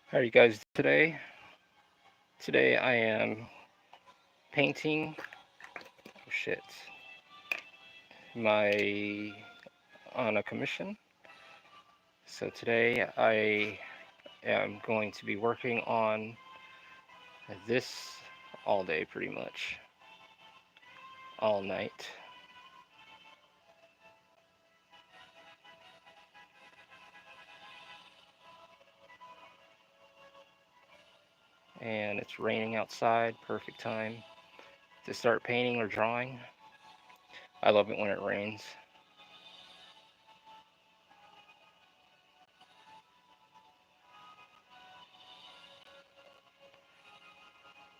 How are you guys today? Today I am painting, oh shit, my on a commission. So today I am going to be working on this all day pretty much, all night. And it's raining outside, perfect time to start painting or drawing. I love it when it rains.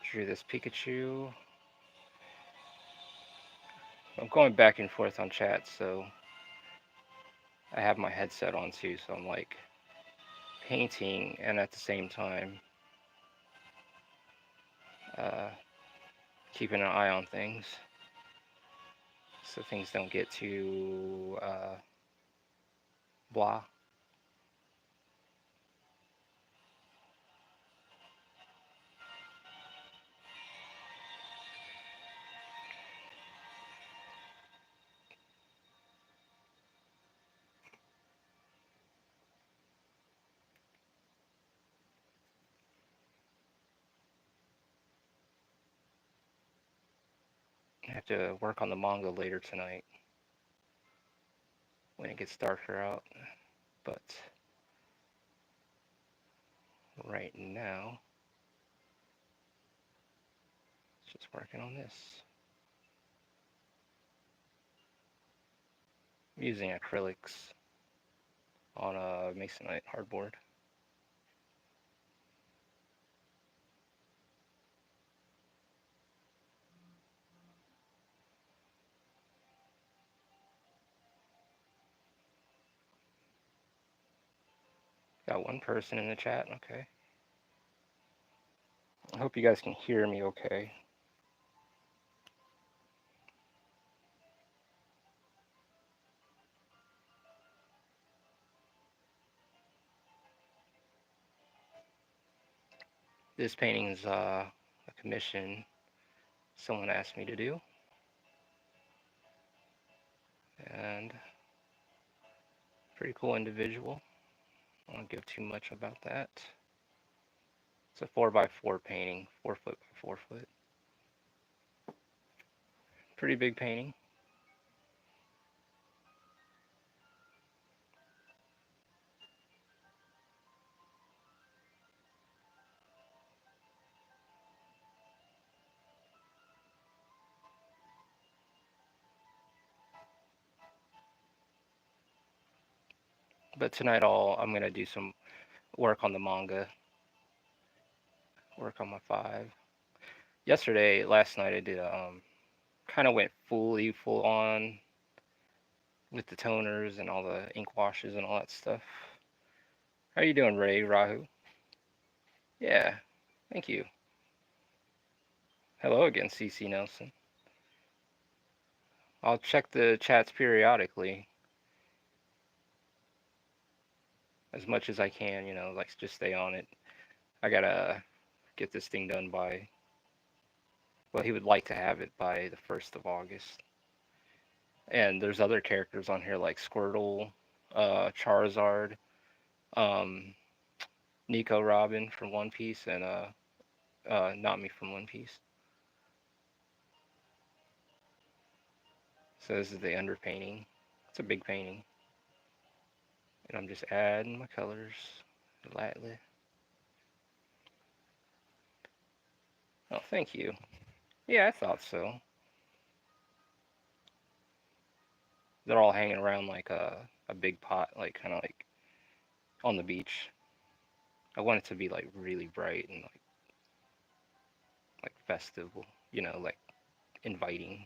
Drew this Pikachu. I'm going back and forth on chat, so I have my headset on too, so I'm like painting and at the same time uh, keeping an eye on things so things don't get too blah. I have to work on the manga later tonight when it gets darker out, but right now, just working on this. I'm using acrylics on a masonite hardboard. Got one person in the chat, okay. I hope you guys can hear me okay. This painting is a commission someone asked me to do, and pretty cool individual. I won't give too much about that. It's a 4x4 painting, 4 foot by 4 foot. Pretty big painting. But tonight I'm gonna do some work on the manga, work on my 5. Last night I did kind of went full on with the toners and all the ink washes and all that stuff. How are you doing, Ray Rahu? Yeah, thank you. Hello again, CC Nelson. I'll check the chats periodically as much as I can, like just stay on it. I gotta get this thing done by, well, he would like to have it by the 1st of August. And there's other characters on here like Squirtle, Charizard, um, Nico Robin from One Piece, and Not Me from One Piece. So this is the underpainting. It's a big painting. And I'm just adding my colors lightly. Oh, thank you. Yeah, I thought so. They're all hanging around like a big pot, like kind of like on the beach. I want it to be like really bright and like festive, like inviting.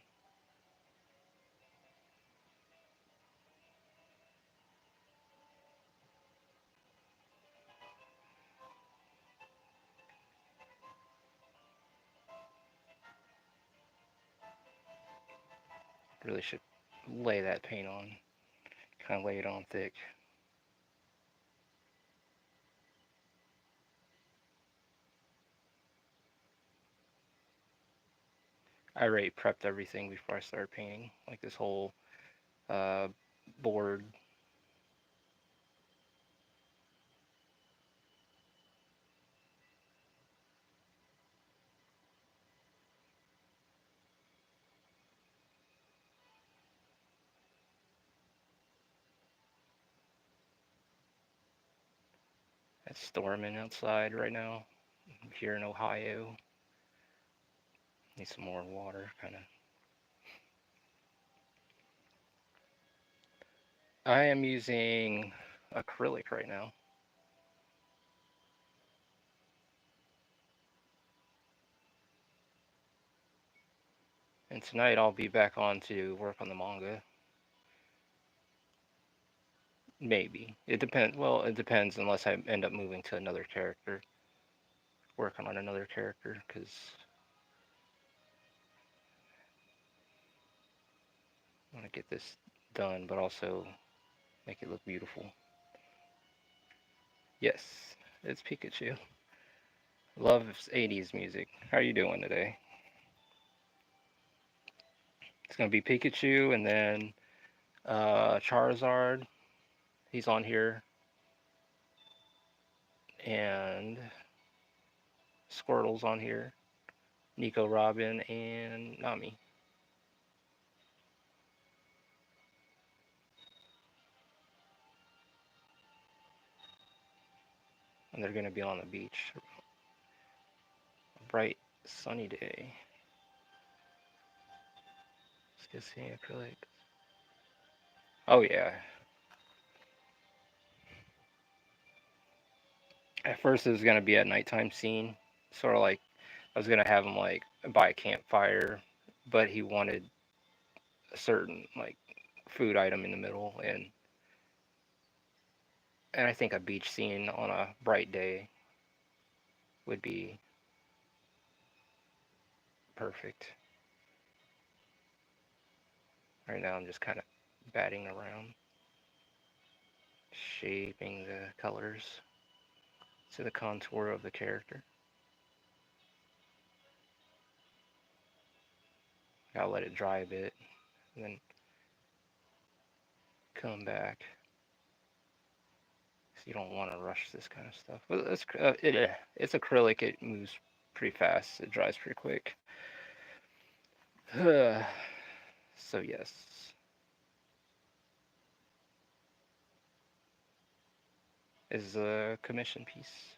Really should lay that paint on, kind of lay it on thick. I already prepped everything before I started painting, like this whole uh, board. It's storming outside right now. I'm here in Ohio. Need some more water, kind of. I am using acrylic right now. And tonight I'll be back on to work on the manga. Maybe. It depends. Well, it depends unless I end up moving to another character, working on another character, because I want to get this done, but also make it look beautiful. Yes, it's Pikachu. Love 80s music. How are you doing today? It's gonna be Pikachu and then Charizard. He's on here, and Squirtle's on here. Nico Robin and Nami. And they're gonna be on the beach. A bright sunny day. Let's get see acrylic. Oh yeah. At first it was gonna be a nighttime scene, sort of like I was gonna have him like by a campfire, but he wanted a certain like food item in the middle, and I think a beach scene on a bright day would be perfect. Right now I'm just kind of batting around, shaping the colors to the contour of the character. I'll let it dry a bit, and then come back. So you don't want to rush this kind of stuff. But it's acrylic. It moves pretty fast. It dries pretty quick. So yes, is a commission piece.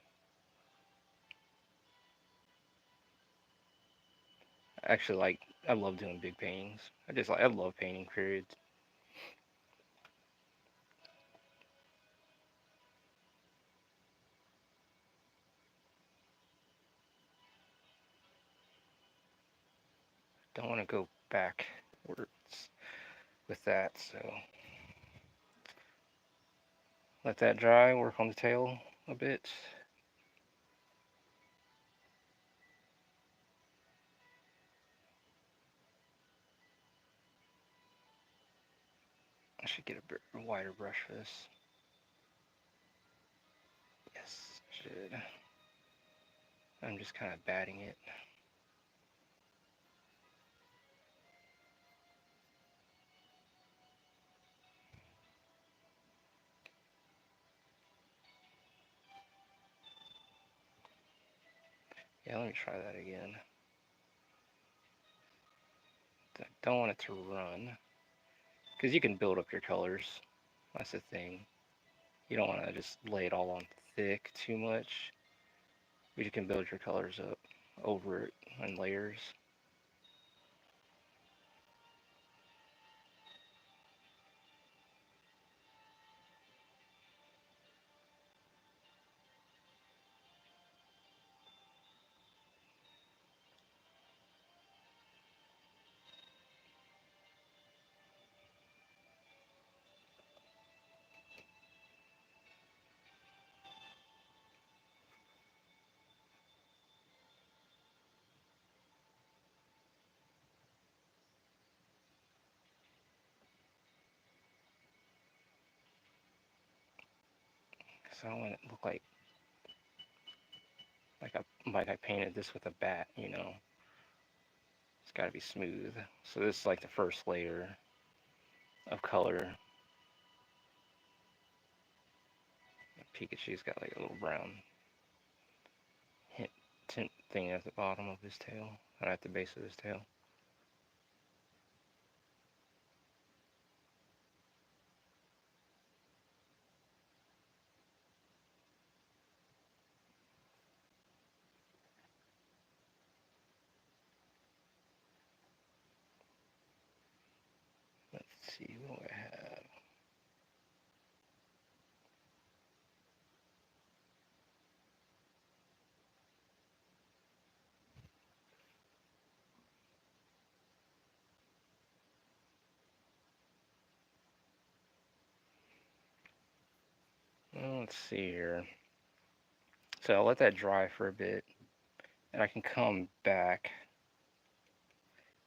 Actually, like I love doing big paintings. I love painting. Period. Don't want to go backwards with that. So let that dry. Work on the tail a bit. I should get a bit wider brush for this. Yes, should. I'm just kind of batting it. Yeah, let me try that again. I don't want it to run, because you can build up your colors. That's the thing. You don't want to just lay it all on thick too much, but you can build your colors up over it in layers. So I want it to look like I painted this with a bat, you know. It's got to be smooth. So this is like the first layer of color. Pikachu's got like a little brown hint tint thing at the bottom of his tail, and at the base of his tail. Let's see what I have. Well, let's see here. So I'll let that dry for a bit, and I can come back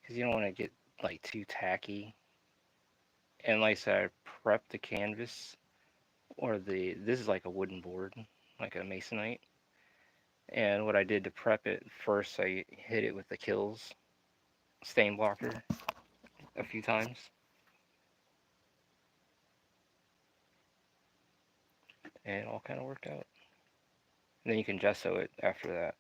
because you don't want to get like too tacky. And like I said, I prep the canvas or this is like a wooden board, like a masonite. And what I did to prep it first, I hit it with the Kills stain blocker a few times, and it all kind of worked out. And then you can gesso it after that.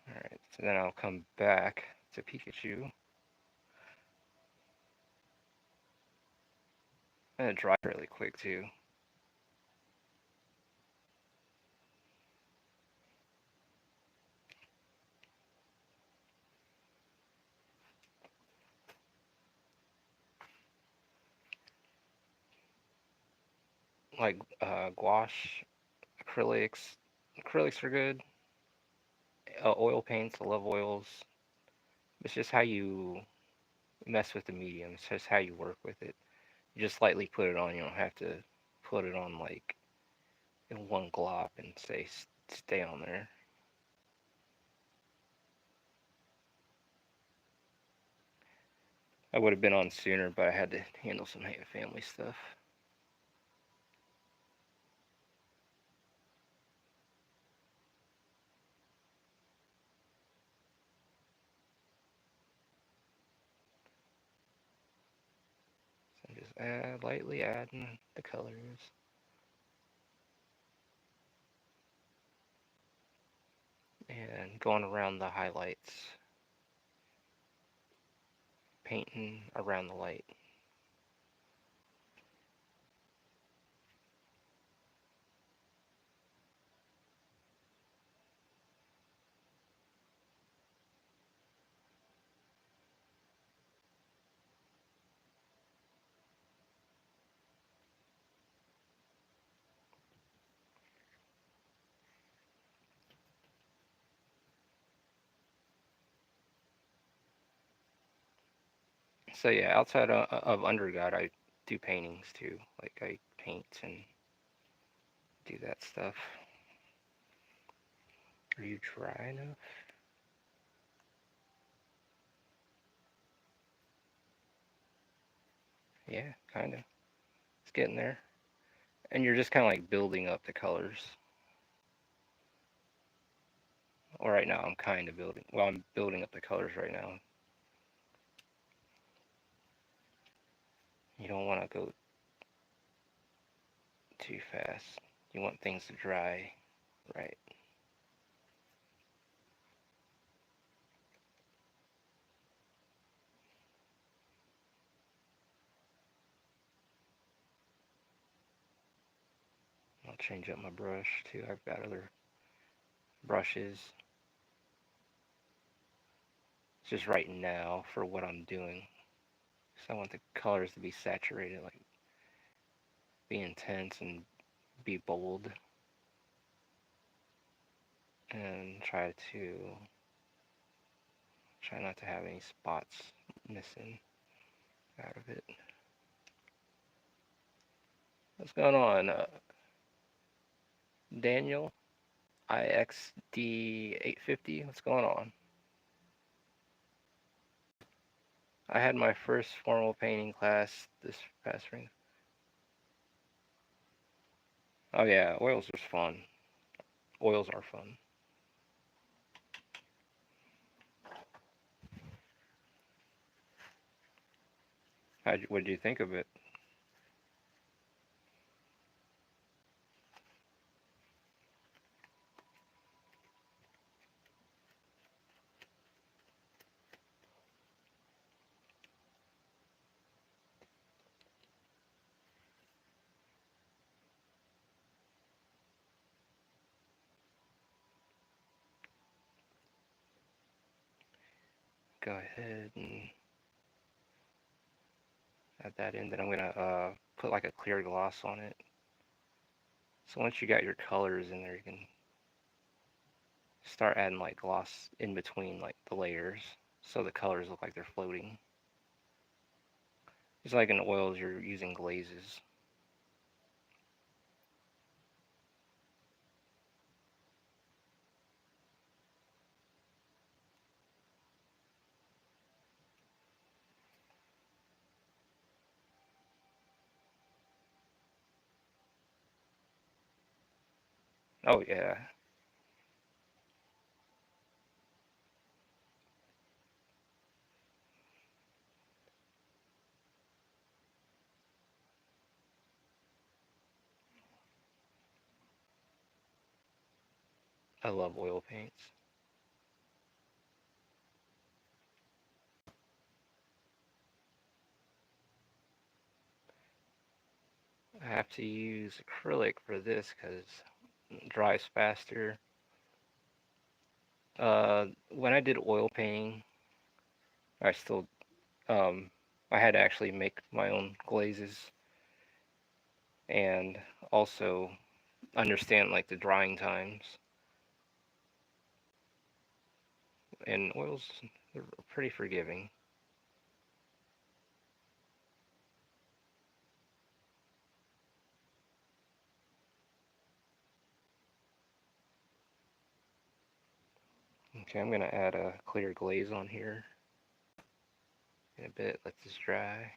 Alright, so then I'll come back to Pikachu. And it dry really quick too. Like gouache, acrylics. Acrylics are good. Oil paints, I love oils. It's just how you mess with the medium. It's just how you work with it. You just lightly put it on. You don't have to put it on like in one glop and stay on there. I would have been on sooner, but I had to handle some family stuff. So I'm just lightly adding the colors. And going around the highlights, painting around the light. So yeah, outside of Undergod, I do paintings too. Like I paint and do that stuff. Are you dry enough? Yeah, kind of. It's getting there. And you're just kind of like building up the colors. Well, right now I'm kind of building. Well, I'm building up the colors right now. You don't want to go too fast. You want things to dry right. I'll change up my brush too. I've got other brushes. It's just right now for what I'm doing. So I want the colors to be saturated, like be intense and be bold. And try not to have any spots missing out of it. What's going on? Daniel IXD850, what's going on? I had my first formal painting class this past spring. Oh yeah, oils was fun. Oils are fun. What did you think of it? Go ahead and add that in. Then I'm gonna put like a clear gloss on it. So once you got your colors in there, you can start adding like gloss in between like the layers, so the colors look like they're floating. Just like in oils, you're using glazes. Oh yeah, I love oil paints. I have to use acrylic for this because it dries faster. When I did oil painting, I still um, I had to actually make my own glazes and also understand like the drying times. And oils are pretty forgiving. Okay, I'm gonna add a clear glaze on here in a bit. Let this dry.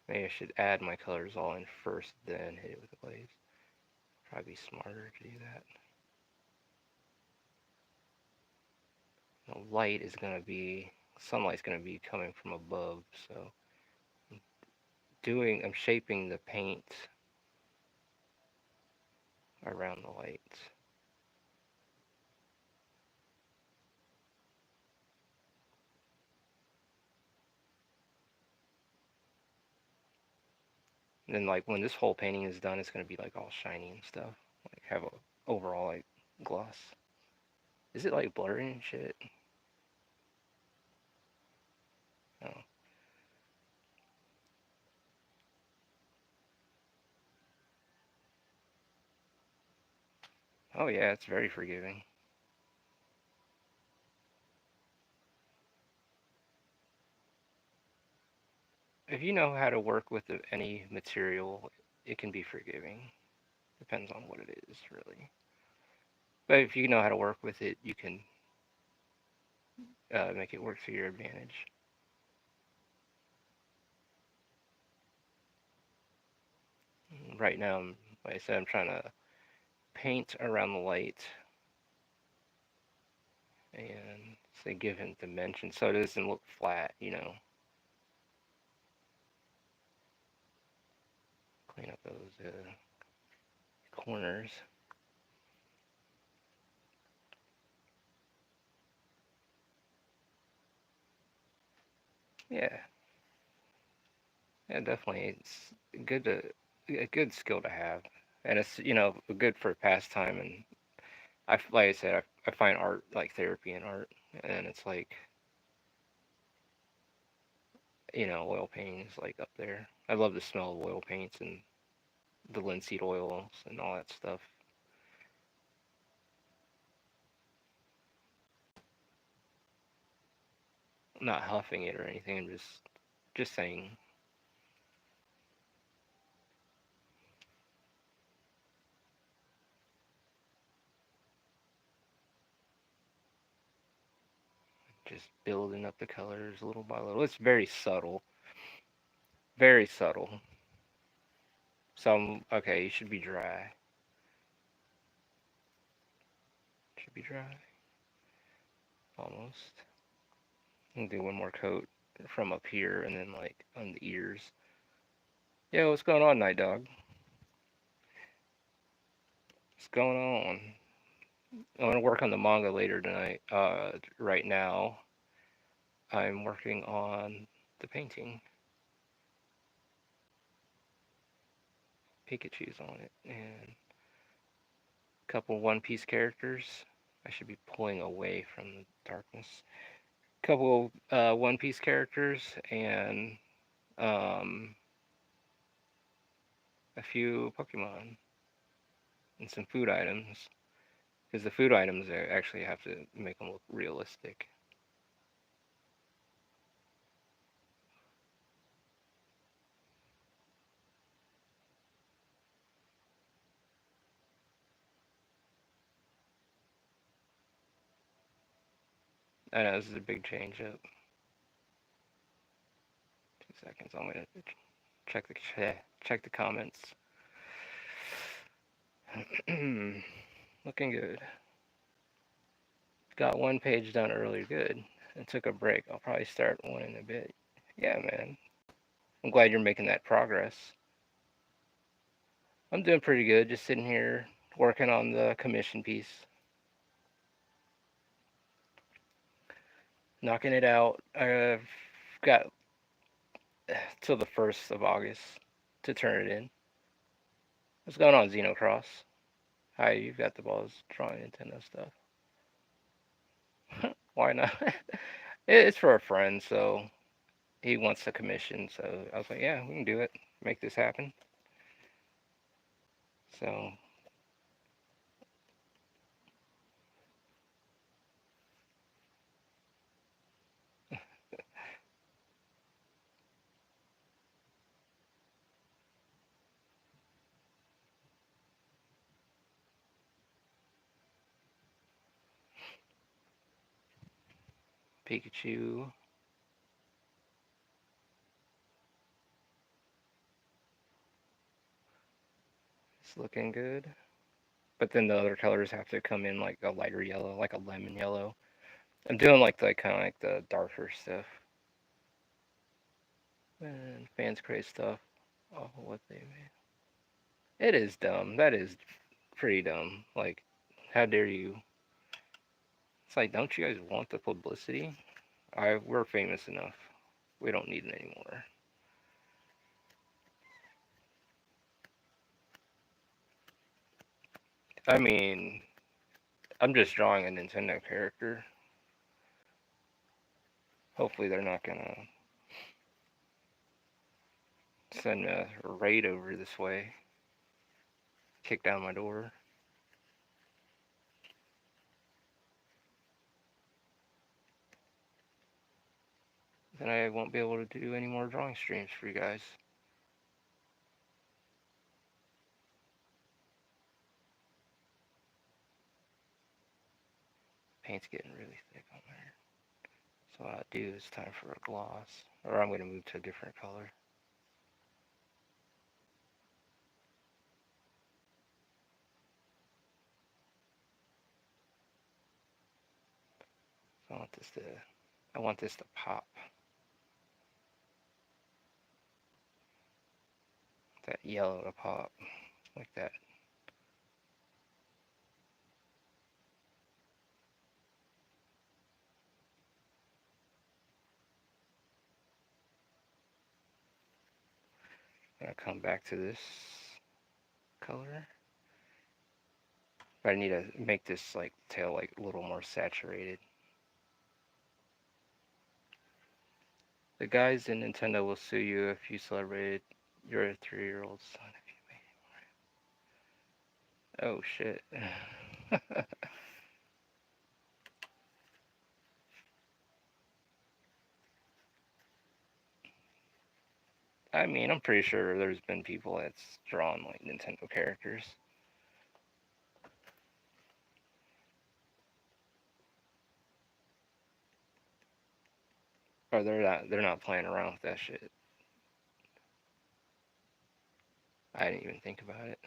Maybe I should add my colors all in first, then hit it with the glaze. Probably be smarter to do that. The light is gonna be sunlight's gonna be coming from above, so I'm shaping the paint around the light. And then like when this whole painting is done, it's gonna be like all shiny and stuff. Like have a overall like gloss. Is it like blurry and shit? Oh. Oh yeah, it's very forgiving. If you know how to work with any material, it can be forgiving. Depends on what it is, really. But if you know how to work with it, you can make it work to your advantage. Right now, like I said, I'm trying to paint around the light and say give him dimension so it doesn't look flat, you know. Clean up those corners. Yeah, yeah, definitely. It's good to a good skill to have, and it's good for pastime. And like I said, I find art like therapy in art, and it's like oil painting is like up there. I love the smell of oil paints and the linseed oils and all that stuff. I'm not huffing it or anything. I'm just saying. Just building up the colors little by little. It's very subtle. Very subtle. Some okay, you should be dry. Should be dry. Almost. And do one more coat from up here and then like on the ears. Yo, what's going on, Night Dog? What's going on? I'm gonna work on the manga later tonight. Right now I'm working on the painting. Pikachu's on it and a couple One Piece characters. I should be pulling away from the darkness. Couple One Piece characters and um, a few Pokemon and some food items. Because the food items actually have to make them look realistic. I know this is a big change up. 2 seconds. I'm gonna check the check the comments. Looking good. Got one page done earlier. Good. And took a break. I'll probably start one in a bit. Yeah, man. I'm glad you're making that progress. I'm doing pretty good. Just sitting here working on the commission piece, knocking it out. I've got till the 1st of August to turn it in. What's going on, Xenocross? Hi, you've got the balls drawing Nintendo stuff. Why not? It's for a friend, so he wants a commission. So I was like, yeah, we can do it. Make this happen. So Pikachu. It's looking good. But then the other colors have to come in like a lighter yellow, like a lemon yellow. I'm doing like the kind of like the darker stuff. And fans create stuff off of what they made. It is dumb. That is pretty dumb. Like, how dare you? It's like, don't you guys want the publicity? We're famous enough. We don't need it anymore. I mean, I'm just drawing a Nintendo character. Hopefully, they're not gonna send a raid over this way, kick down my door. Then I won't be able to do any more drawing streams for you guys. Paint's getting really thick on there. So what I'll do is time for a gloss, or I'm gonna move to a different color. So I want this to pop. That yellow to pop like that. I'm gonna come back to this color. But I need to make this like tail like a little more saturated. The guys in Nintendo will sue you if you celebrated your 3-year-old son. If you made Oh shit. I mean, I'm pretty sure there's been people that's drawn like Nintendo characters. Or they're not playing around with that shit. I didn't even think about it.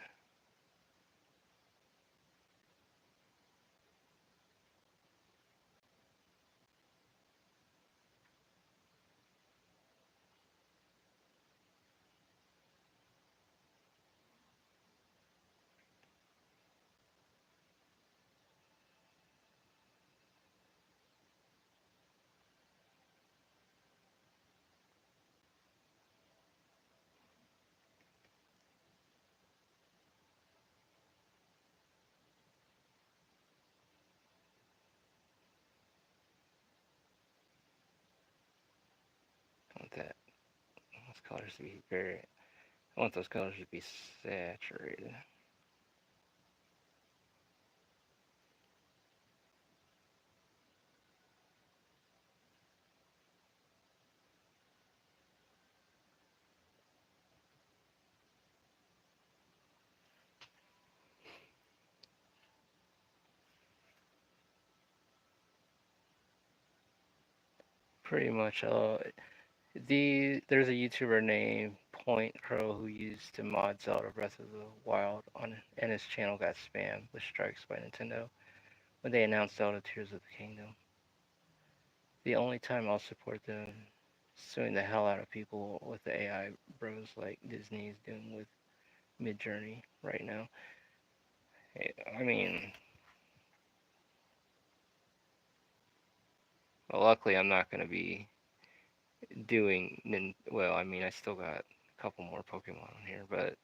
I want that. Those colors to be very. I want those colors to be saturated. Pretty much. There's a YouTuber named Point Crow who used to mod Zelda Breath of the Wild on, and his channel got spammed with strikes by Nintendo when they announced Zelda Tears of the Kingdom. The only time I'll support them suing the hell out of people with the AI bros like Disney is doing with Midjourney right now. I mean, well, luckily I'm not going to be well, I mean, I still got a couple more Pokemon on here, but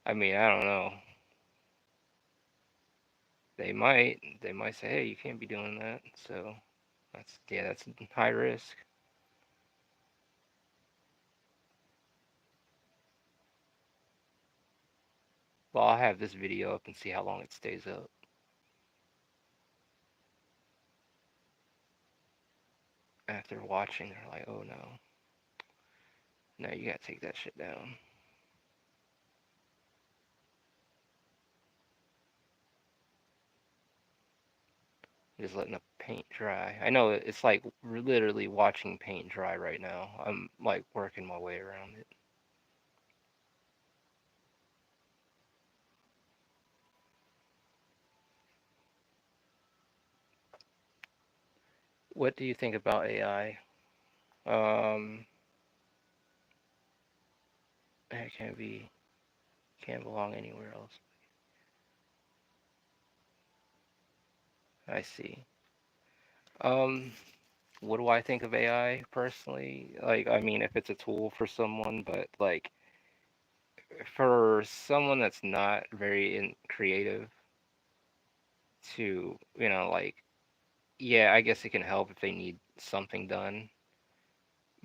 I mean, I don't know. They might say, "Hey, you can't be doing that." So that's high risk. Well, I'll have this video up and see how long it stays up. After watching, they're like, "Oh no, no, you gotta take that shit down." Just letting the paint dry. I know it's like we're literally watching paint dry right now. I'm like working my way around it. What do you think about AI? Um, it can't belong anywhere else. I see. Um, what do I think of AI personally? Like, I mean, if it's a tool for someone, but like for someone that's not very creative to, like, yeah, I guess it can help if they need something done,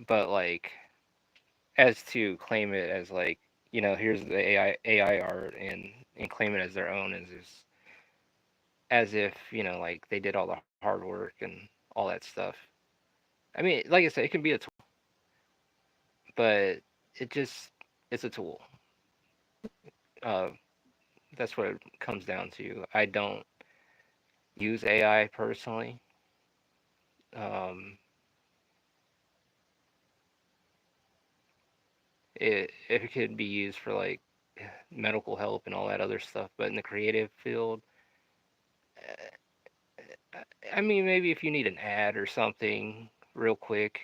but like, as to claim it as like, here's the AI art and claim it as their own as if, like they did all the hard work and all that stuff. I mean, like I said, it can be a tool, but it just it's a tool. Uh, that's what it comes down to. I don't use AI personally. Um, it could be used for like medical help and all that other stuff, but in the creative field, I mean, maybe if you need an ad or something real quick,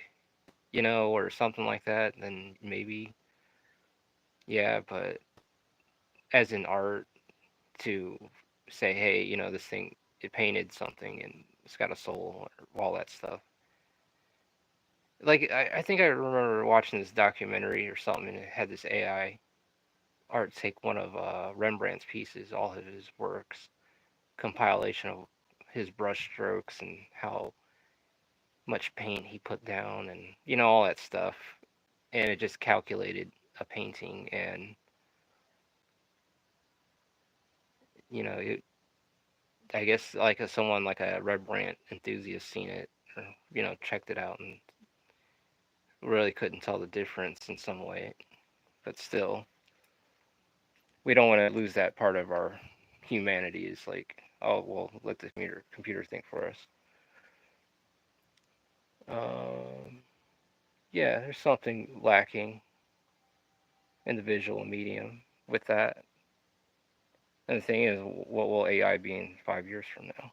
or something like that, then maybe, yeah, but as in art, to say, hey, this thing, it painted something and it's got a soul, or all that stuff. Like, I think I remember watching this documentary or something, and it had this AI art take one of Rembrandt's pieces, all of his works, compilation of his brush strokes and how much paint he put down, and all that stuff, and it just calculated a painting, and it, I guess like someone like a Rembrandt enthusiast seen it, or checked it out, and really couldn't tell the difference in some way, but still, we don't want to lose that part of our humanity. Is like, oh well, let the computer think for us. um, yeah, there's something lacking. in the visual medium with that. And the thing is, what will AI be in 5 years from now?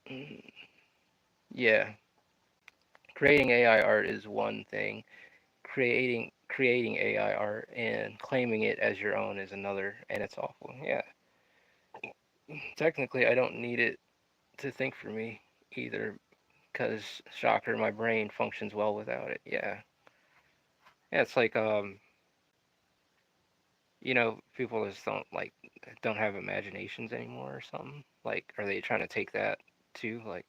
Mm, yeah, creating AI art is one thing. Creating AI art and claiming it as your own is another, and it's awful. Yeah, technically, I don't need it to think for me either, because shocker, my brain functions well without it. Yeah, yeah, it's like people just don't have imaginations anymore or something. Like, are they trying to take that too? Like,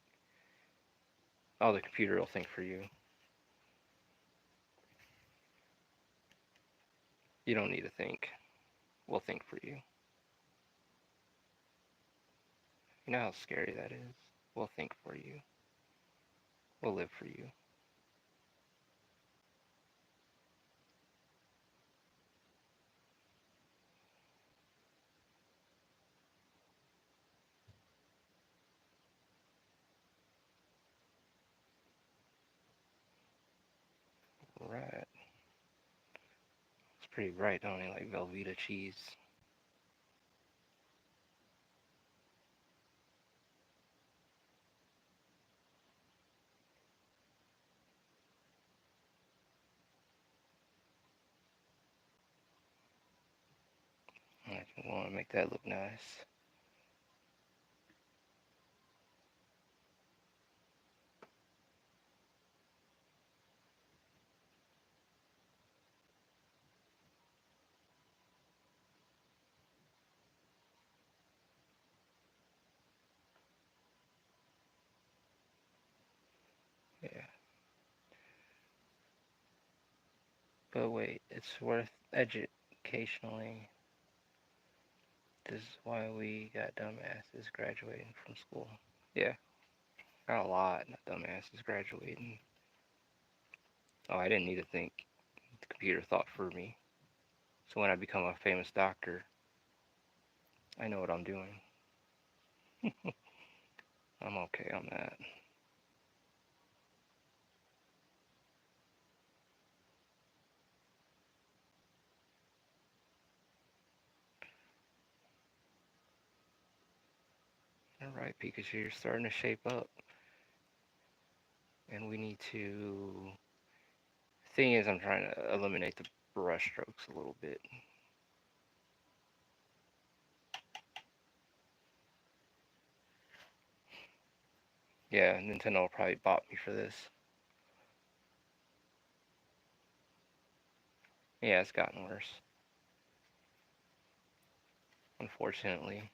oh, the computer will think for you. You don't need to think. We'll think for you. You know how scary that is? We'll think for you. We'll live for you. Right. It's pretty bright, don't it? Like Velveeta cheese. I want to make that look nice. Yeah. But wait, it's worth educationally. This is why we got dumbasses graduating from school. Yeah, got a lot of dumbasses graduating. Oh, I didn't need to think. The computer thought for me. So when I become a famous doctor, I know what I'm doing. I'm okay on that. All right, Pikachu, you're starting to shape up, and we need to. Thing is, I'm trying to eliminate the brush strokes a little bit. Yeah, Nintendo will probably bop me for this. Yeah, it's gotten worse, unfortunately.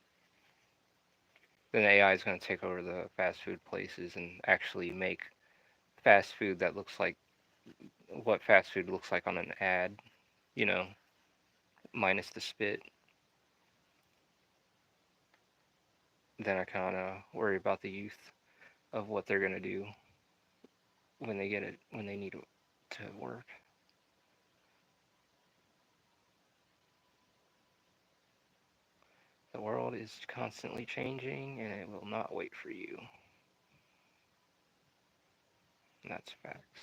Then AI is going to take over the fast food places and actually make fast food that looks like what fast food looks like on an ad, you know, minus the spit. Then I kind of worry about the youth of what they're going to do when they get it, when they need it to work. The world is constantly changing and it will not wait for you. And that's facts.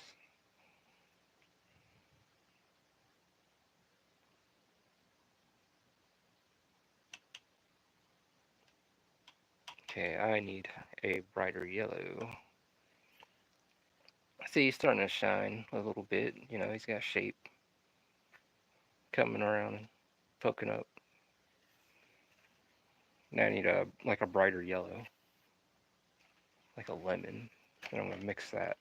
Okay, I need a brighter yellow. See, he's starting to shine a little bit. You know, he's got shape coming around and poking up. Now I need a brighter yellow, like a lemon. And I'm gonna mix that.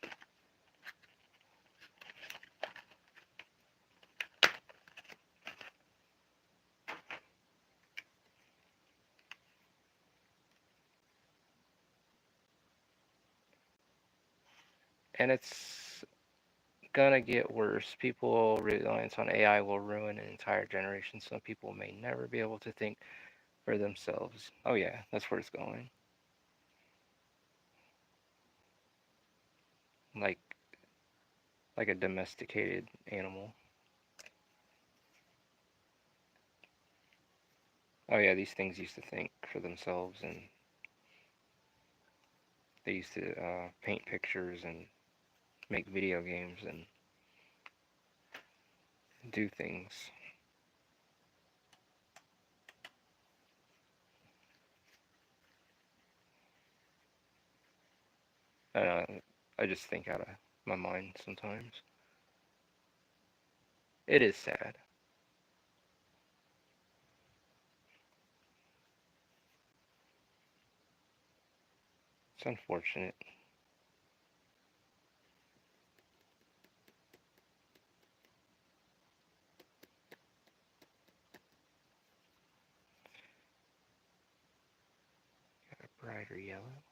And it's gonna get worse. People reliance on AI will ruin an entire generation. Some people may never be able to think for themselves. Oh yeah, that's where it's going. Like like a domesticated animal. Oh yeah, these things used to think for themselves, and they used to paint pictures and make video games, and do things. Uh, I just think out of my mind sometimes. It is sad. It's unfortunate. Got a brighter yellow.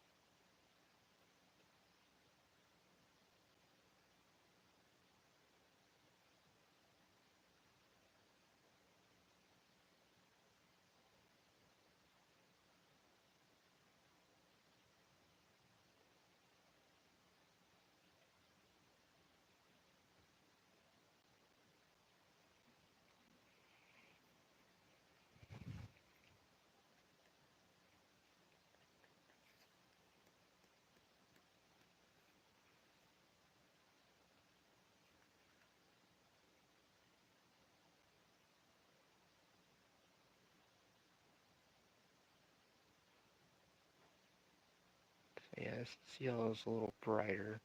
Yeah, this yellow is a little brighter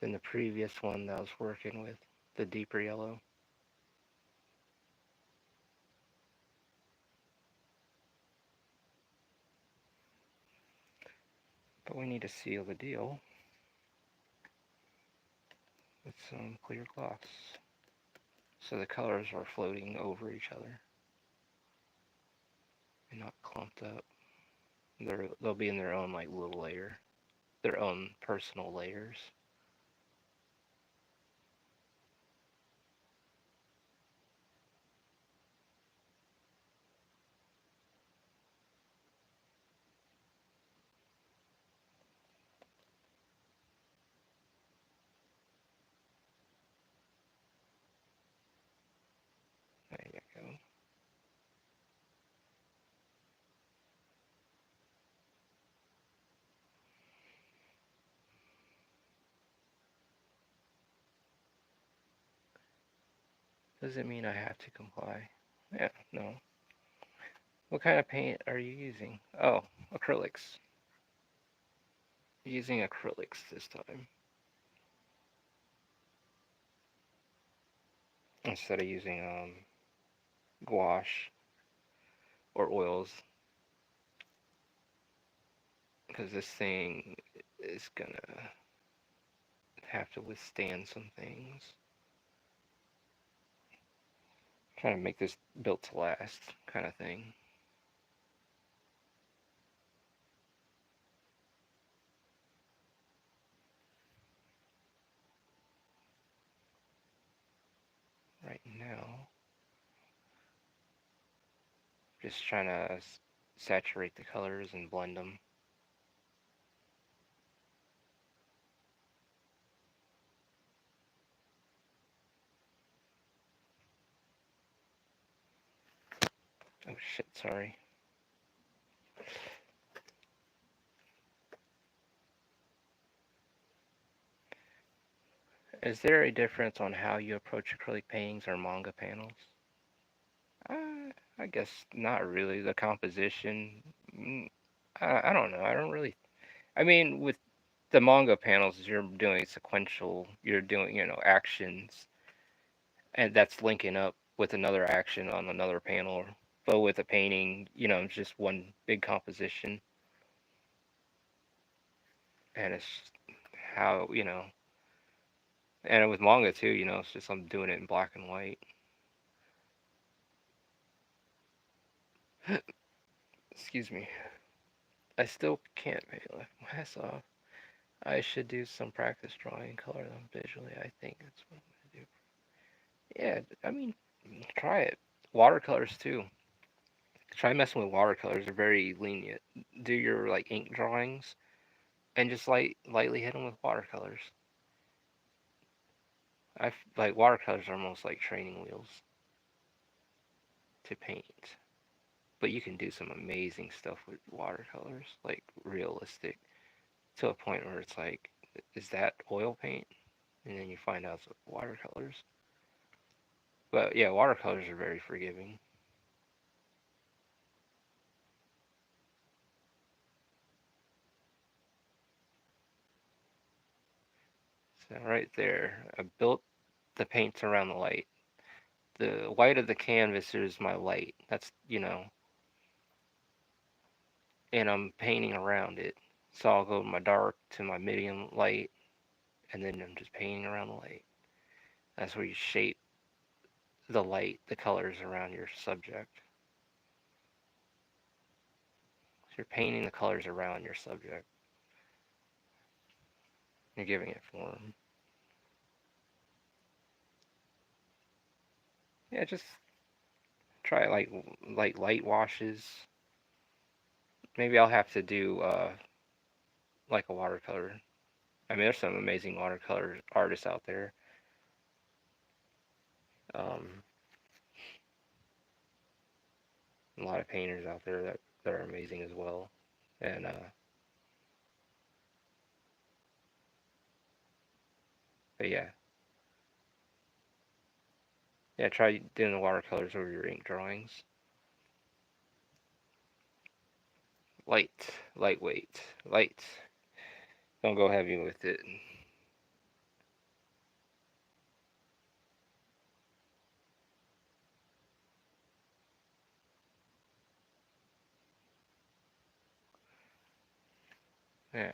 than the previous one that I was working with, the deeper yellow. But we need to seal the deal with some clear gloss. So the colors are floating over each other and not clumped up. They'll be in their own like little layer, their own personal layers. There you go. Does it mean I have to comply? Yeah, no. What kind of paint are you using? Oh, acrylics. Using acrylics this time instead of using gouache or oils because this thing is gonna have to withstand some things. Trying to make this built to last kind of thing. Right now, just trying to saturate the colors and blend them. Oh shit, sorry. Is there a difference on how you approach acrylic paintings or manga panels? I guess not really. The composition, I don't know. I don't really. I mean, with the manga panels, you're doing sequential. You're doing actions, and that's linking up with another action on another panel. But with a painting, it's just one big composition, and it's how And with manga too, it's just I'm doing it in black and white. Excuse me. I still can't paint left my ass off. I should do some practice drawing and color them visually. I think that's what I'm gonna do. Yeah, I mean, try it. Watercolors too. Try messing with watercolors. They're very lenient. Do your like ink drawings and just lightly hit them with watercolors. I like watercolors are almost like training wheels to paint. But you can do some amazing stuff with watercolors, like realistic, to a point where it's like, is that oil paint? And then you find out it's watercolors. But yeah, watercolors are very forgiving. So right there, I built the paints around the light. The white of the canvas is my light. That's, and I'm painting around it. So I'll go my dark to my medium light, and then I'm just painting around the light. That's where you shape the light, the colors around your subject. So you're painting the colors around your subject. You're giving it form. Yeah, just try like light washes. Maybe I'll have to do like a watercolor. I mean, there's some amazing watercolor artists out there. Um, a lot of painters out there that are amazing as well. And but yeah, yeah, try doing the watercolors over your ink drawings. Light, lightweight, light. Don't go heavy with it. Yeah,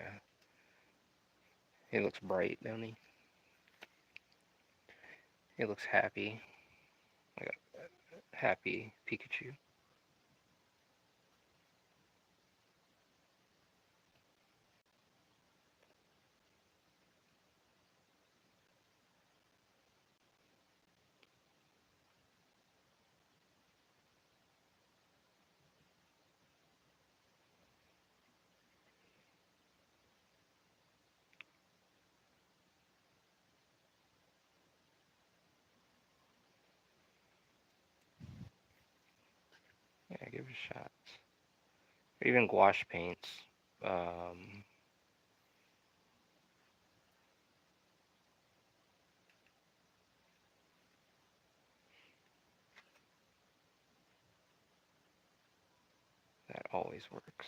he looks bright, don't he? He looks happy, like a happy Pikachu. Yeah, give it a shot. Or even gouache paints. Um, that always works.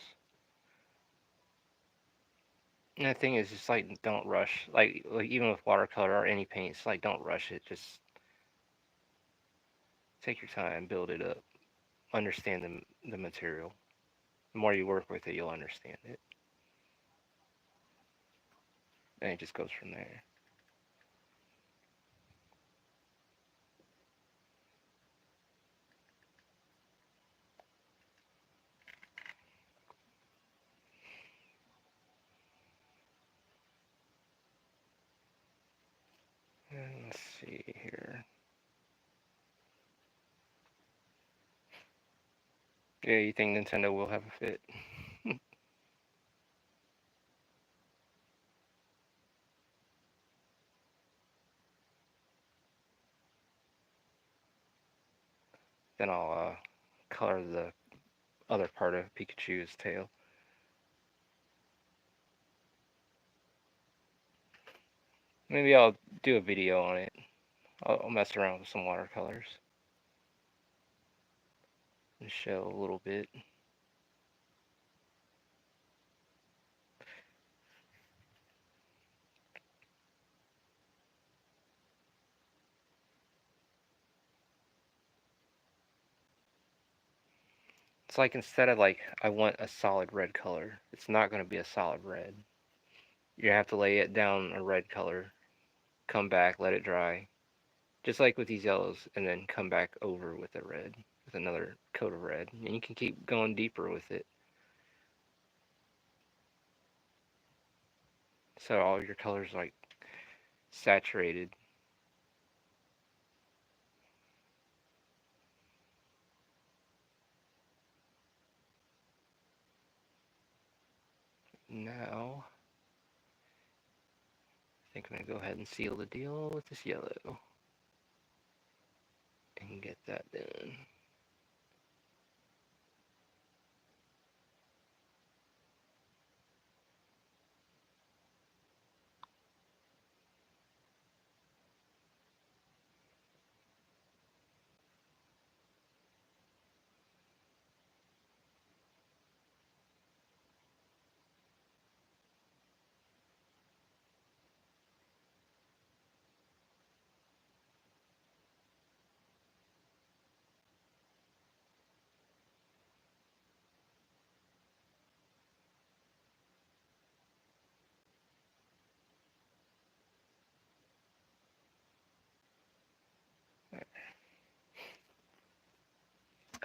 And the thing is, just like don't rush. Like even with watercolor or any paints, like don't rush it. Just take your time, build it up, understand the material. The more you work with it, you'll understand it, and it just goes from there. And let's see here. Yeah, you think Nintendo will have a fit? Then I'll color the other part of Pikachu's tail. Maybe I'll do a video on it. I'll mess around with some watercolors and show a little bit. It's like instead of like I want a solid red color, it's not going to be a solid red. You have to lay it down a red color, come back, let it dry, just like with these yellows, and then come back over with a red, with another coat of red, and you can keep going deeper with it. So all your colors like saturated. Now, I think I'm gonna go ahead and seal the deal with this yellow and get that done.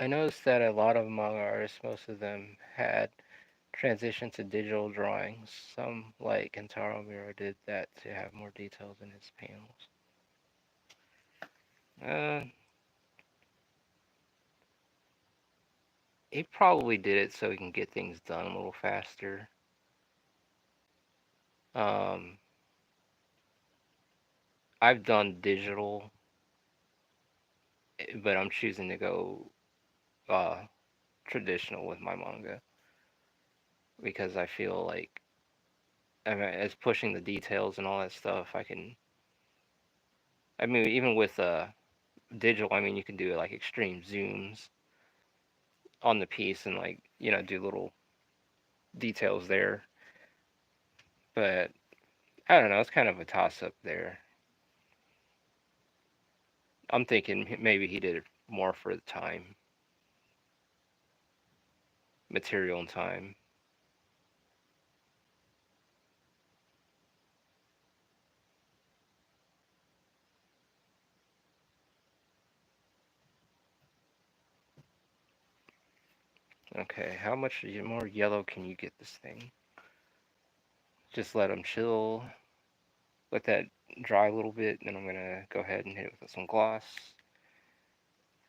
I noticed that a lot of manga artists, most of them had transitioned to digital drawings. Some, like Kentaro Miura, did that to have more details in his panels. Uh, he probably did it so he can get things done a little faster. Um, I've done digital, but I'm choosing to go uh, traditional with my manga because I feel like, I mean, as pushing the details and all that stuff, I can. I mean, even with digital, I mean, you can do like extreme zooms on the piece and like do little details there. But I don't know. It's kind of a toss up there. I'm thinking maybe he did it more for the time, material and time. Okay, how much more yellow can you get this thing? Just let them chill. Let that dry a little bit, and then I'm gonna go ahead and hit it with some gloss.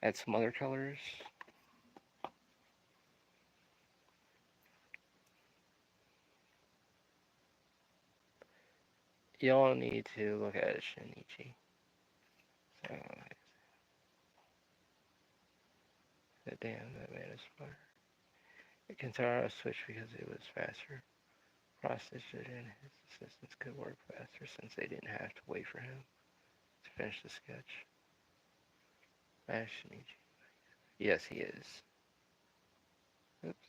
Add some other colors. Y'all need to look at Shinichi. So, damn, that man is smart. Kentaro switched because it was faster. Prostage and his assistants could work faster since they didn't have to wait for him to finish the sketch. Shinichi. Yes, he is. Oops.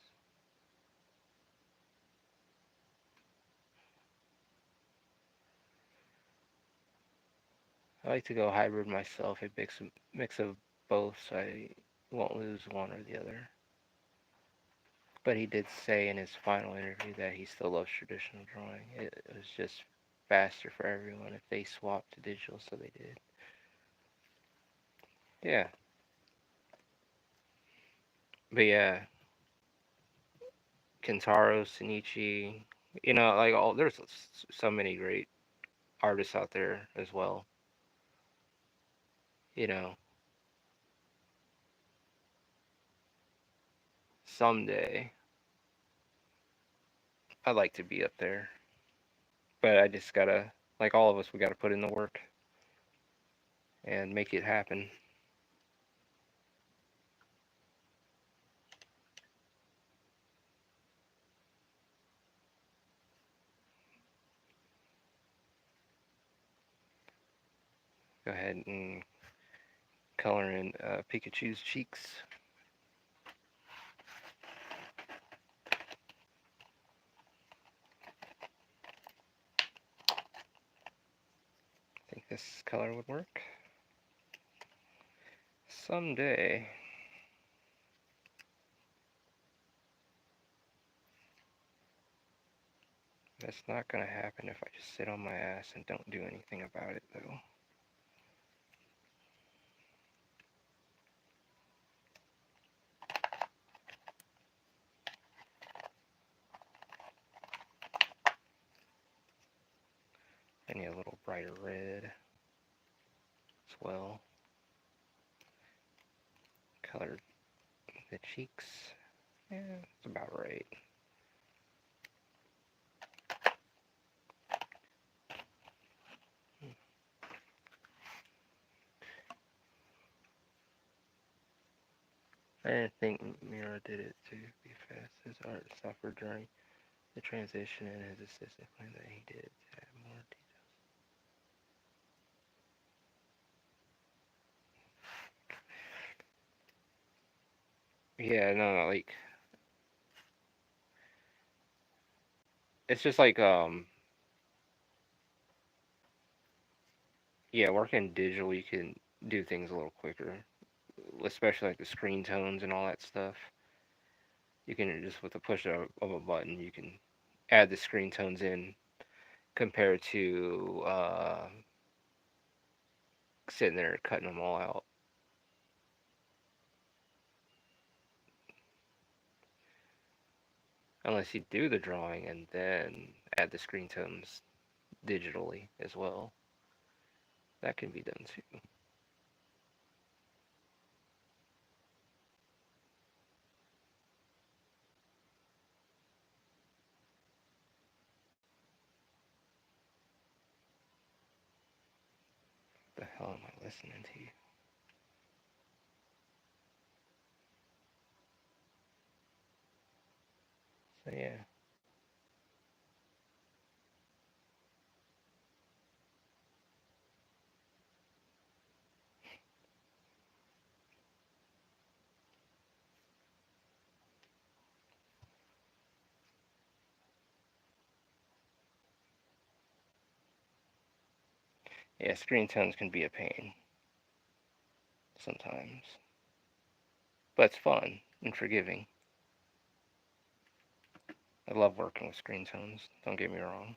I like to go hybrid myself, a mix of both, so I won't lose one or the other. But he did say in his final interview that he still loves traditional drawing. It was just faster for everyone if they swapped to digital, so they did. Yeah, but yeah, Kentaro, Shinichi, like there's so many great artists out there as well. You know, someday I'd like to be up there, but I just gotta, like all of us, we gotta put in the work and make it happen. Go ahead and color in Pikachu's cheeks. I think this color would work. Someday. That's not gonna happen if I just sit on my ass and don't do anything about it, though. I need a little brighter red as well. Color the cheeks. Yeah, it's about right. I didn't think Mira did it to be fast. His art suffered during the transition, and his assistant claimed that he did to add more detail. Yeah, no, like it's just like yeah, working digital, you can do things a little quicker, especially like the screen tones and all that stuff. You can just with the push of a button, you can add the screen tones in compared to sitting there cutting them all out. Unless you do the drawing and then add the screen tones digitally as well. That can be done too. The hell am I listening to? So yeah. Yeah, screen tones can be a pain sometimes. But it's fun and forgiving. I love working with screen tones, don't get me wrong.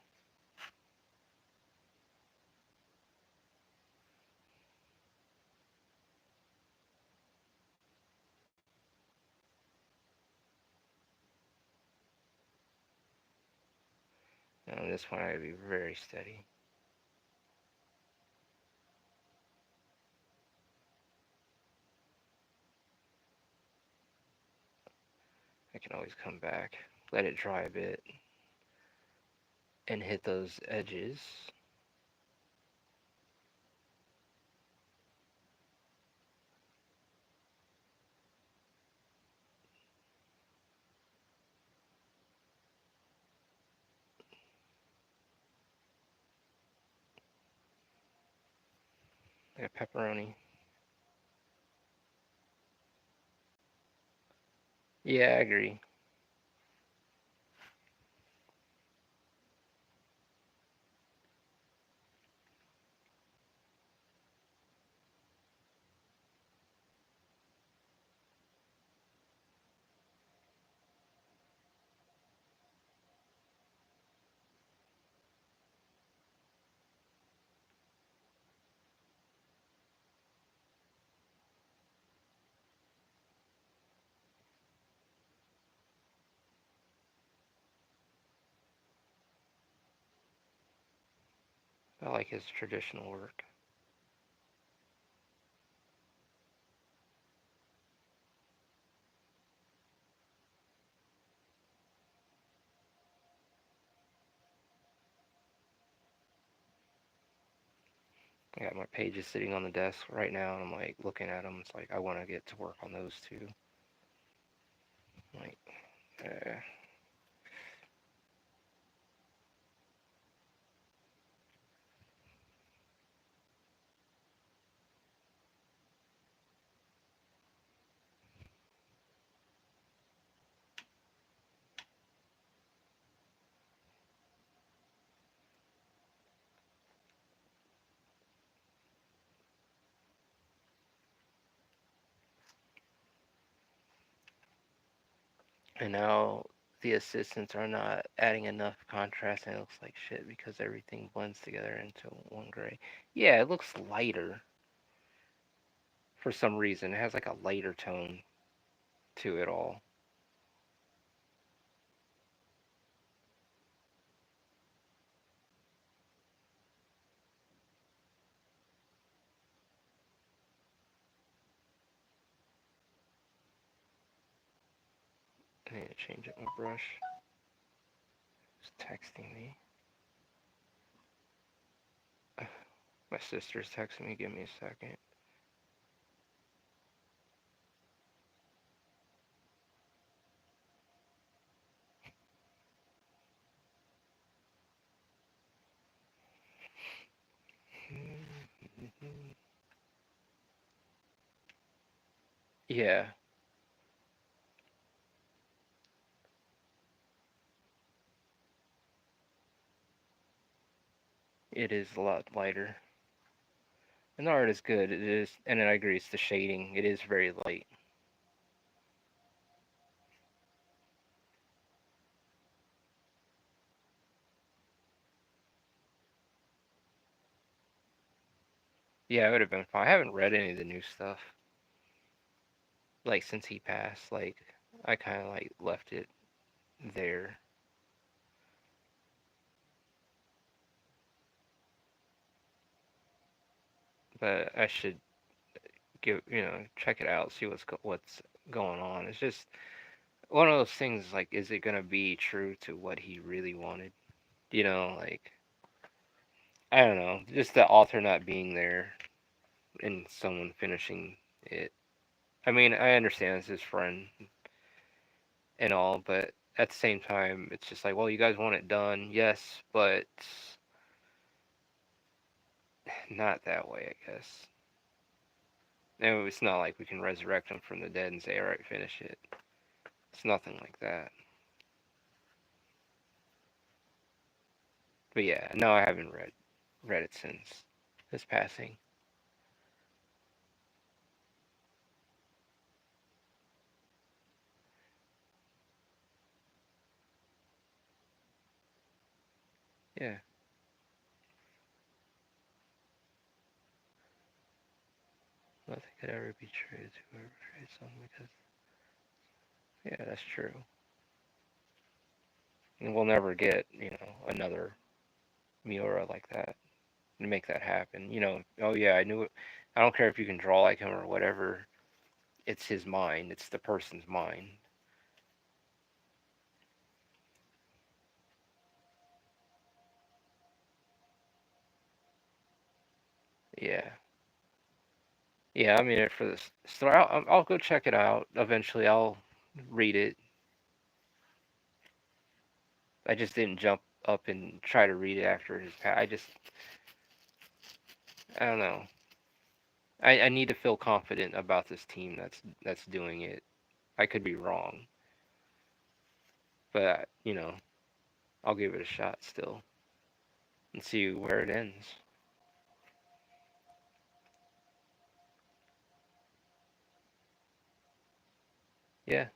And this one I gotta be very steady. I can always come back, let it dry a bit, and hit those edges. Like a pepperoni. Yeah, I agree. I like his traditional work. I got my pages sitting on the desk right now, and I'm like looking at them. It's like I want to get to work on those too. Like, uh, and now the assistants are not adding enough contrast, and it looks like shit because everything blends together into one gray. Yeah, it looks lighter for some reason. It has like a lighter tone to it all. I need to change up my brush. It's texting me. My sister's texting me. Give me a second. Yeah, it is a lot lighter. And the art is good. It is, and I agree. It's the shading. It is very light. Yeah, it would have been fine. I haven't read any of the new stuff like since he passed. Like I kind of like left it there. But I should give check it out, see what's going on. It's just one of those things. Like, is it gonna be true to what he really wanted? Like, I don't know. Just the author not being there and someone finishing it. I mean, I understand it's his friend and all, but at the same time, it's just like, well, you guys want it done, yes, but not that way, I guess. No, it's not like we can resurrect him from the dead and say, all right, finish it. It's nothing like that. But yeah, no, I haven't read it since his passing. Yeah, nothing could ever be true to whoever creates something because yeah, that's true. And we'll never get another Miura like that to make that happen. Oh yeah, I knew it. I don't care if you can draw like him or whatever. It's his mind. It's the person's mind. Yeah. Yeah, I'm in it for this story. I'll go check it out. Eventually, I'll read it. I just didn't jump up and try to read it after his pass. I don't know. I need to feel confident about this team that's doing it. I could be wrong, but I'll give it a shot still and see where it ends. Yeah.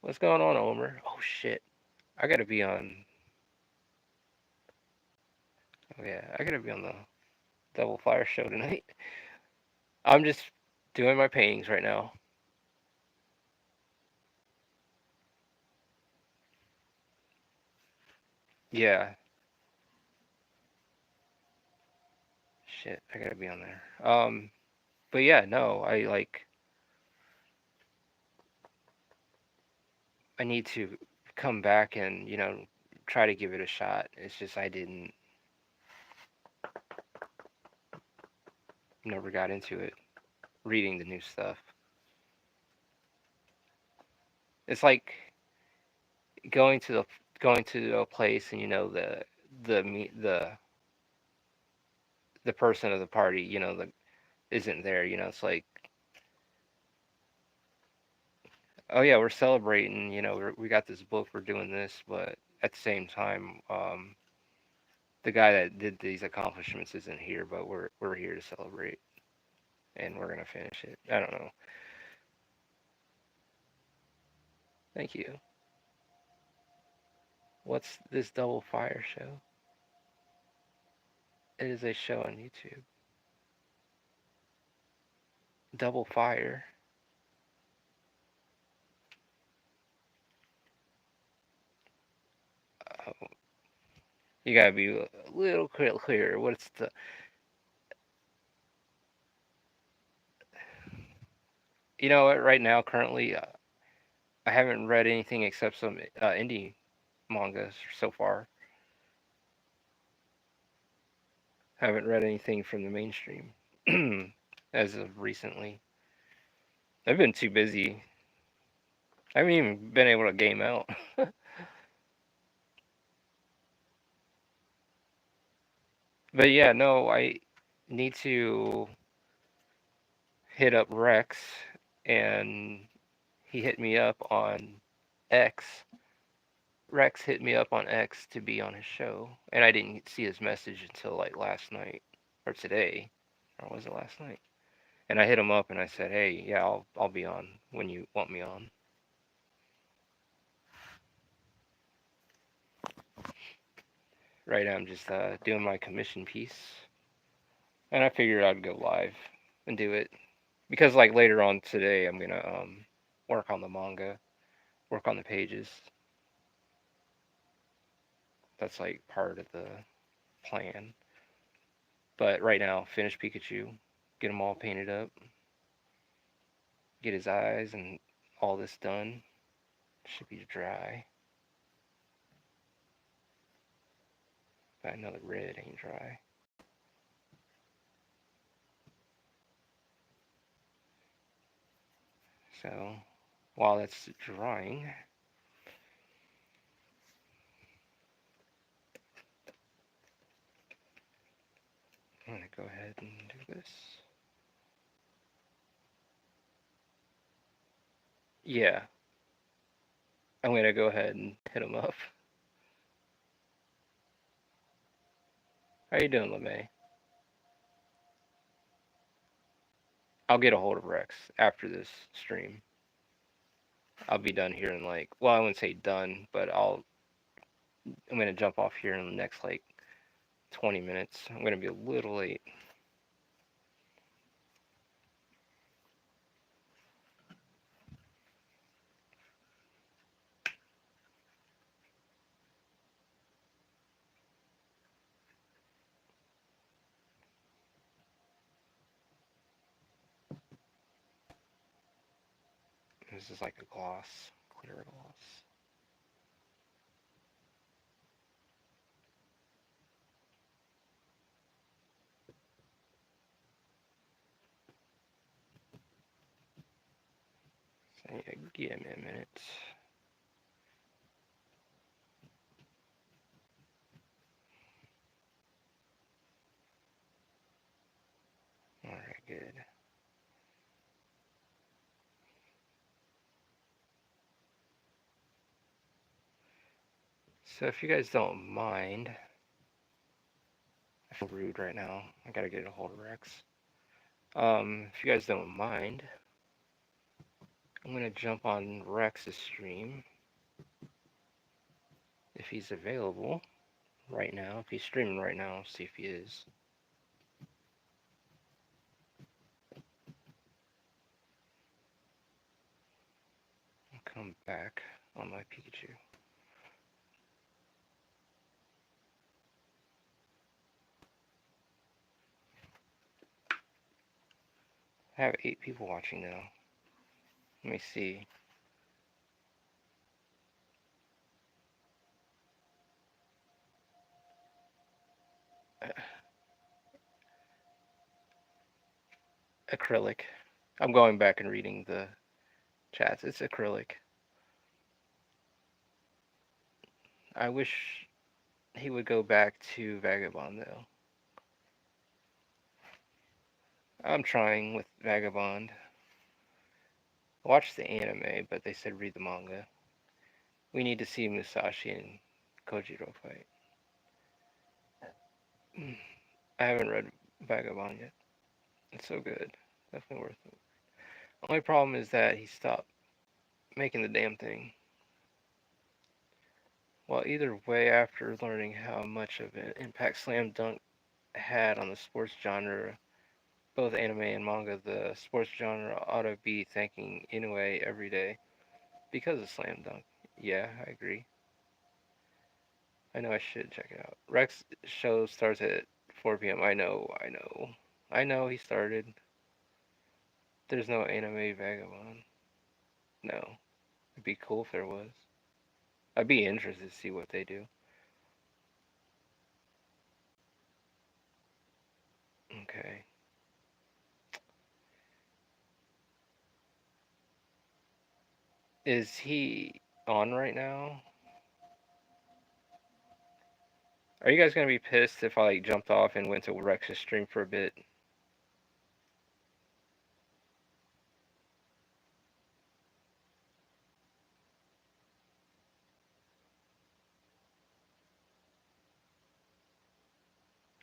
What's going on, Omer? Oh shit. I gotta be on. Oh yeah, I gotta be on the Double Fire show tonight. I'm just doing my paintings right now. Yeah. Shit, I gotta be on there. But yeah, no, I need to come back and try to give it a shot. It's just I didn't never got into it. Reading the new stuff. It's like going to the going to a place and the the person of the party the isn't there. It's like, oh yeah, we're celebrating. We got this book. We're doing this, but at the same time, the guy that did these accomplishments isn't here. But we're here to celebrate, and we're gonna finish it. I don't know. Thank you. What's this Double Fire show? It is a show on YouTube. Double Fire. Oh, you gotta be a little clearer. What's the? You know what? Right now, currently, I haven't read anything except some indie mangas so far. Haven't read anything from the mainstream as of recently. I've been too busy. I haven't even been able to game out. But yeah, no, I need to hit up Rex, and he hit me up on X. Rex hit me up on X to be on his show, and I didn't see his message until like last night or today, or was it last night? And I hit him up and I said, "Hey, yeah, I'll be on when you want me on." Right now, I'm just doing my commission piece, and I figured I'd go live and do it because like later on today, I'm gonna work on the manga. work on the pages. That's like part of the plan. But right now, finish Pikachu, get him all painted up, get his eyes and all this done. Should be dry. But I know the red ain't dry. So while that's drying, I'm going to go ahead and do this. Yeah, I'm going to go ahead and hit him up. How you doing, LeMay? I'll get a hold of Rex after this stream. I'll be done here in like, well, I wouldn't say done, but I'm going to jump off here in the next like 20 minutes. I'm going to be a little late. This is like a gloss, clear gloss. So yeah, give me a minute. Alright, good. So if you guys don't mind, I feel rude right now. I gotta get a hold of Rex. If you guys don't mind, I'm gonna jump on Rex's stream if he's available right now. If he's streaming right now, see if he is. I'll come back on my Pikachu. I have 8 people watching now. Let me see. Acrylic. I'm going back and reading the chats. It's acrylic. I wish he would go back to Vagabond though. I'm trying with Vagabond. I watched the anime, but they said read the manga. We need to see Musashi and Kojiro fight. I haven't read Vagabond yet. It's so good. Definitely worth it. Only problem is that he stopped making the damn thing. Well, either way, after learning how much of an impact Slam Dunk had on the sports genre, both anime and manga, the sports genre ought to be thanking Inoue every day because of Slam Dunk. Yeah, I agree. I know I should check it out. Rex show starts at 4 p.m. I know he started. There's no anime Vagabond. No. It'd be cool if there was. I'd be interested to see what they do. Okay. Is he on right now? Are you guys gonna be pissed if I like jumped off and went to Rex's stream for a bit?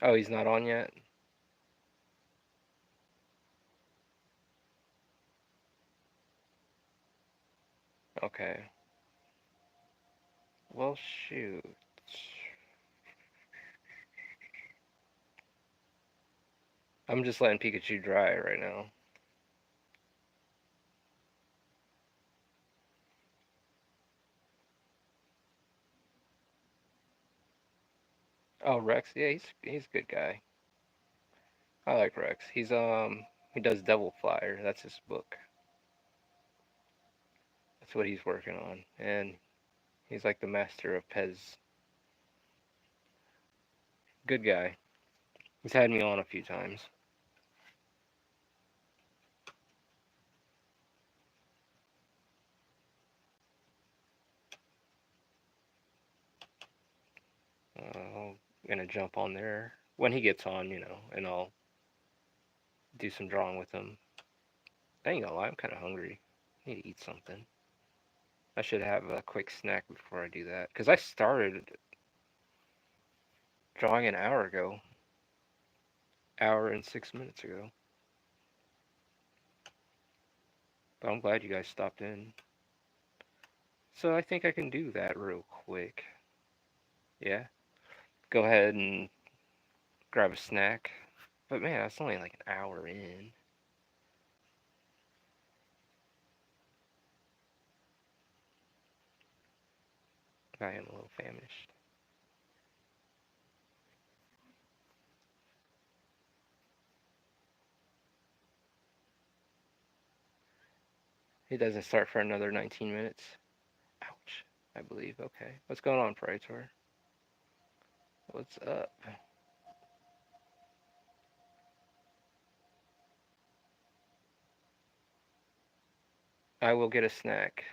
Oh, he's not on yet? Okay. Well, shoot. I'm just letting Pikachu dry right now. Oh, Rex. Yeah, he's a good guy. I like Rex. He does Devil Flyer. That's his book. That's what he's working on, and he's like the master of Pez. Good guy. He's had me on a few times. I'm gonna jump on there when he gets on, and I'll do some drawing with him. I ain't gonna lie, I'm kind of hungry. I need to eat something. I should have a quick snack before I do that, because I started drawing an hour ago, hour and 6 minutes ago. But I'm glad you guys stopped in. So I think I can do that real quick. Yeah. Go ahead and grab a snack. But man, that's only like an hour in. I am a little famished. It doesn't start for another 19 minutes. Ouch. I believe. Okay. What's going on, Praetor? What's up? I will get a snack.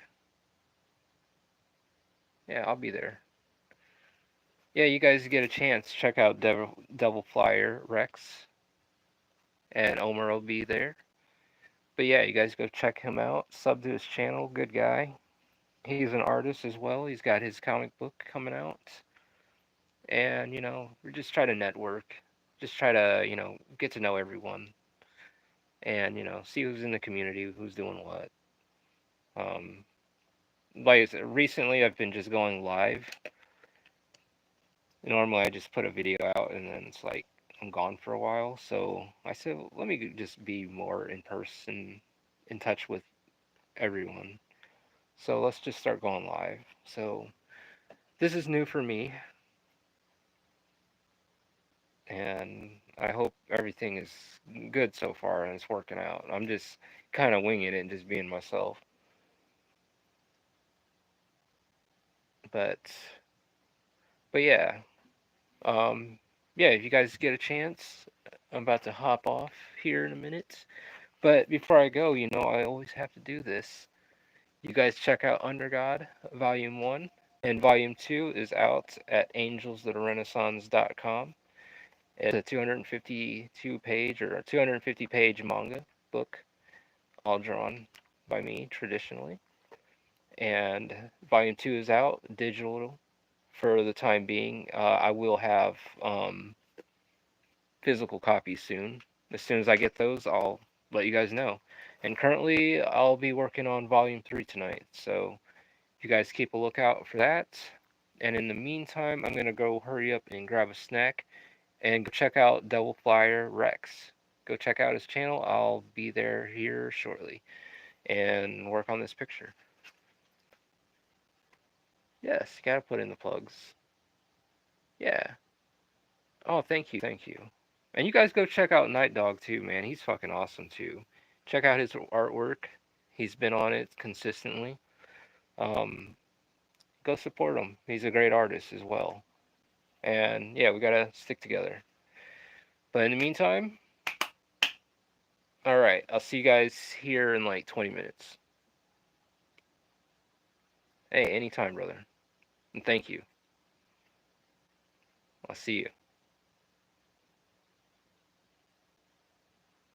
Yeah, I'll be there. Yeah, you guys get a chance. Check out Devil Flyer Rex, and Omer will be there. But yeah, you guys go check him out. Sub to his channel. Good guy. He's an artist as well. He's got his comic book coming out. And, we just try to network. Just try to, get to know everyone. And, see who's in the community, who's doing what. Um, like I said, recently I've been just going live. Normally I just put a video out and then it's like I'm gone for a while. So I said, well, let me just be more in person, in touch with everyone. So let's just start going live. So this is new for me, and I hope everything is good so far and it's working out. I'm just kind of winging it and just being myself. But yeah, um, yeah. If you guys get a chance, I'm about to hop off here in a minute. But before I go, I always have to do this. You guys check out Under God Volume 1, and Volume 2 is out at angelsoftherenaissance.com. It's a 252 page or a 250 page manga book, all drawn by me traditionally. And Volume 2 is out digital for the time being. I will have physical copies soon. As soon as I get those, I'll let you guys know. And currently, I'll be working on Volume 3 tonight. So you guys keep a lookout for that. And in the meantime, I'm going to go hurry up and grab a snack and go check out Devil Flyer Rex. Go check out his channel. I'll be there here shortly and work on this picture. Yes, you gotta put in the plugs. Yeah. Oh, thank you, thank you. And you guys go check out Night Dog too, man. He's fucking awesome too. Check out his artwork. He's been on it consistently. Um, Go support him. He's a great artist as well. And yeah, we gotta stick together. But in the meantime, all right, I'll see you guys here in like 20 minutes. Hey, anytime, brother. And thank you. I'll see you.